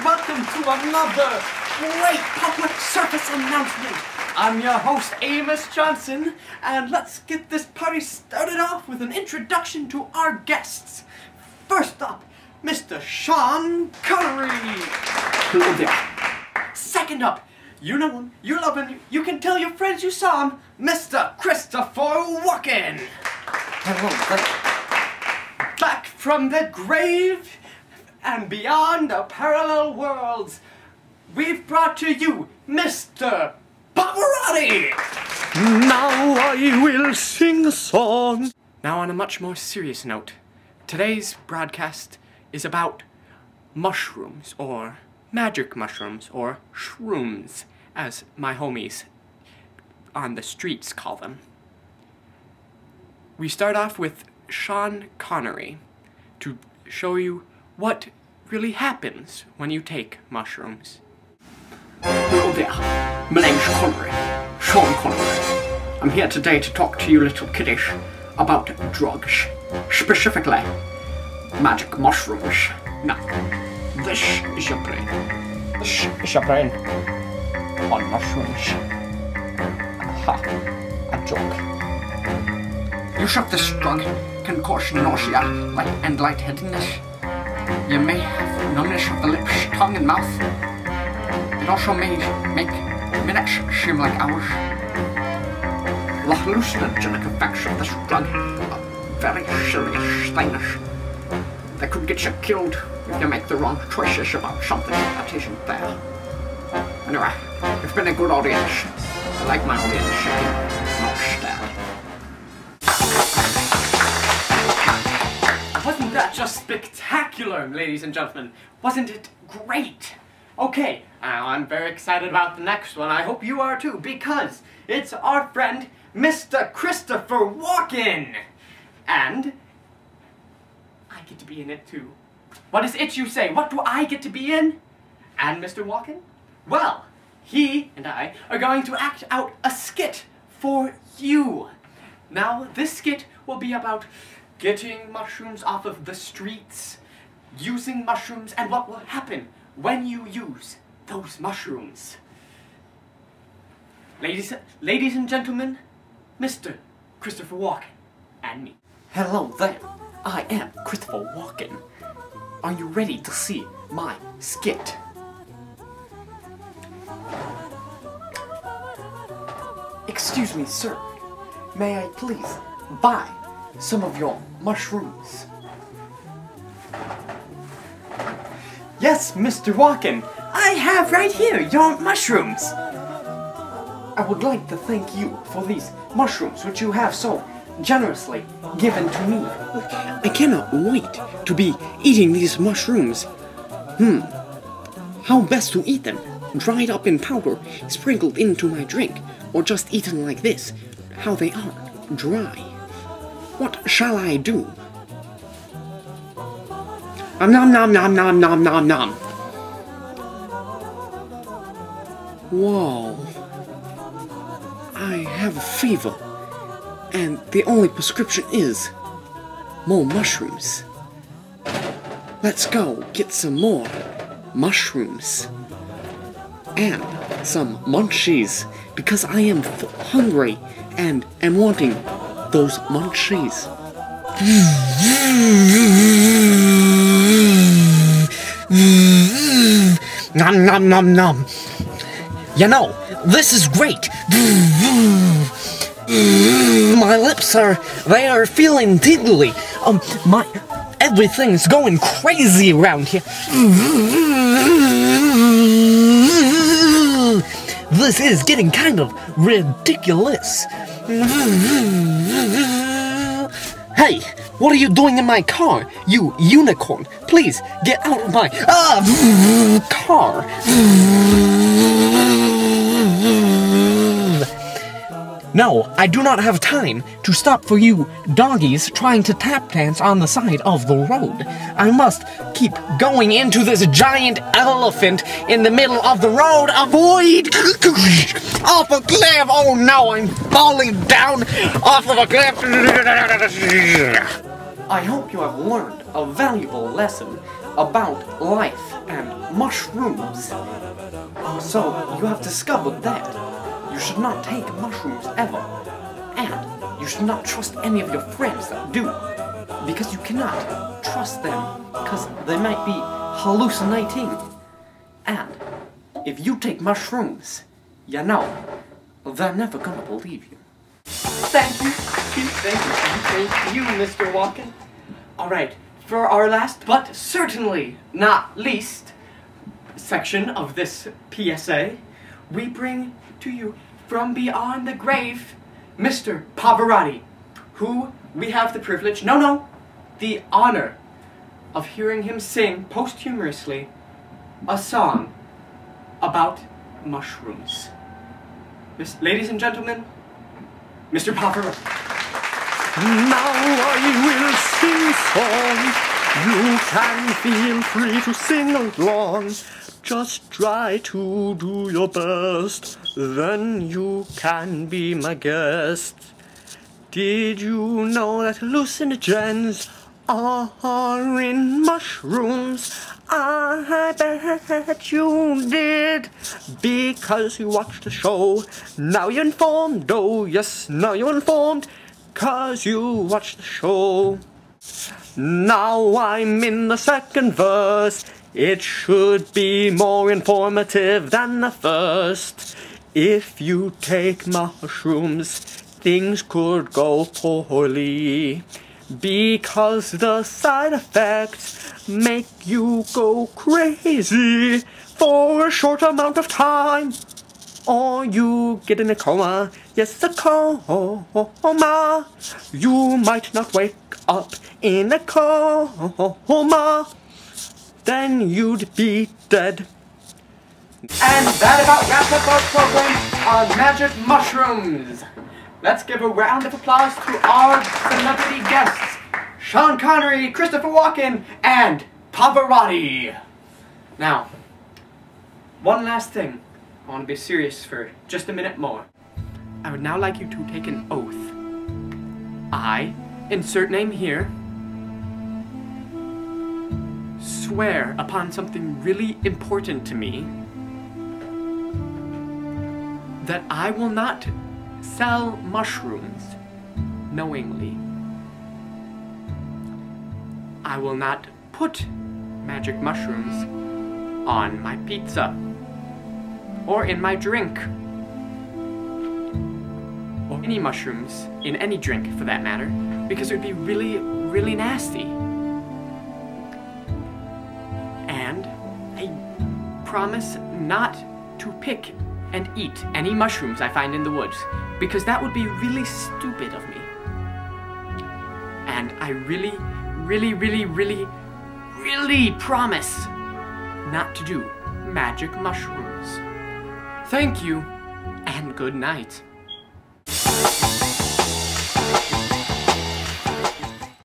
welcome to another great public service announcement. I'm your host, Amos Johnson, and let's get this party started off with an introduction to our guests. First up, Mr. Sean Connery. Hello there. Second up, you know him, you love him, you can tell your friends you saw him, Mr. Christopher Walken. Hello there. Back from the grave and beyond the parallel worlds, we've brought to you Mr. Pavarotti! Now I will sing a song. Now on a much more serious note, today's broadcast is about mushrooms, or magic mushrooms, or shrooms, as my homies on the streets call them. We start off with Sean Connery to show you what really happens when you take mushrooms. Hello there, my name's Connery, Sean Connery. I'm here today to talk to you little kiddies about drugs, specifically magic mushrooms. Now, this is your brain. This is your brain on mushrooms. Ha, a joke. Use of this drug can cause nausea and lightheadedness. You may have numbness of the lips, tongue and mouth. It also may make minutes seem like hours. The hallucinogenic effects of this drug are very serious things. They could get you killed if you make the wrong choices about something that isn't there. Anyway, it's been a good audience. I like my audience shaking, not scared. Wasn't that just spectacular, ladies and gentlemen? Wasn't it great? Okay, I'm very excited about the next one. I hope you are too, because it's our friend, Mr. Christopher Walken! And I get to be in it too. What is it you say? What do I get to be in? And Mr. Walken? Well, he and I are going to act out a skit for you. Now, this skit will be about getting mushrooms off of the streets, using mushrooms, and what will happen when you use those mushrooms. Ladies and gentlemen, Mr. Christopher Walken and me. Hello there, I am Christopher Walken. Are you ready to see my skit? Excuse me, sir. May I please buy some of your mushrooms? Yes, Mr. Walken, I have right here your mushrooms. I would like to thank you for these mushrooms which you have so generously given to me. I cannot wait to be eating these mushrooms. How best to eat them? Dried up in powder, sprinkled into my drink, or just eaten like this, how they are, dry. What shall I do? Nom nom nom nom nom nom nom. Whoa. I have a fever, and the only prescription is more mushrooms. Let's go get some more mushrooms. And some munchies, because I am hungry and am wanting those munchies. Nom nom nom nom. You know, this is great. My lips they are feeling tingly. Everything's going crazy around here. This is getting kind of ridiculous. Hey, what are you doing in my car, you unicorn? Please, get out of my car. No, I do not have time to stop for you doggies trying to tap dance on the side of the road. I must keep going into this giant elephant in the middle of the road. Avoid! Off a cliff! Oh no, I'm falling down off of a cliff! I hope you have learned a valuable lesson about life and mushrooms. So you have discovered that you should not take mushrooms ever, and you should not trust any of your friends that do, because you cannot trust them because they might be hallucinating. And if you take mushrooms, you know, they're never gonna believe you. Thank you, thank you, Mr. Walken. Alright, for our last, but certainly not least, section of this PSA, we bring to you from beyond the grave, Mr. Pavarotti, who we have the privilege, the honor of hearing him sing posthumously a song about mushrooms. Ladies and gentlemen, Mr. Pavarotti. Now I will sing song. You can feel free to sing along. Just try to do your best, then you can be my guest. Did you know that hallucinogens are in mushrooms? I bet you did, because you watched the show. Now you're informed, oh yes, now you're informed, 'cause you watched the show. Now I'm in the second verse. It should be more informative than the first. If you take mushrooms, things could go poorly, because the side effects make you go crazy for a short amount of time, or you get in a coma. Yes, a coma. You might not wake up in a coma, then you'd be dead. And that about wraps up our program on magic mushrooms. Let's give a round of applause to our celebrity guests, Sean Connery, Christopher Walken, and Pavarotti. Now, one last thing. I want to be serious for just a minute more. I would now like you to take an oath. I, insert name here, swear upon something really important to me that I will not sell mushrooms knowingly. I will not put magic mushrooms on my pizza or in my drink, or any mushrooms in any drink for that matter, because it would be really, really nasty. And I promise not to pick and eat any mushrooms I find in the woods, because that would be really stupid of me. And I really, really, really, really, really promise not to do magic mushrooms. Thank you, and good night.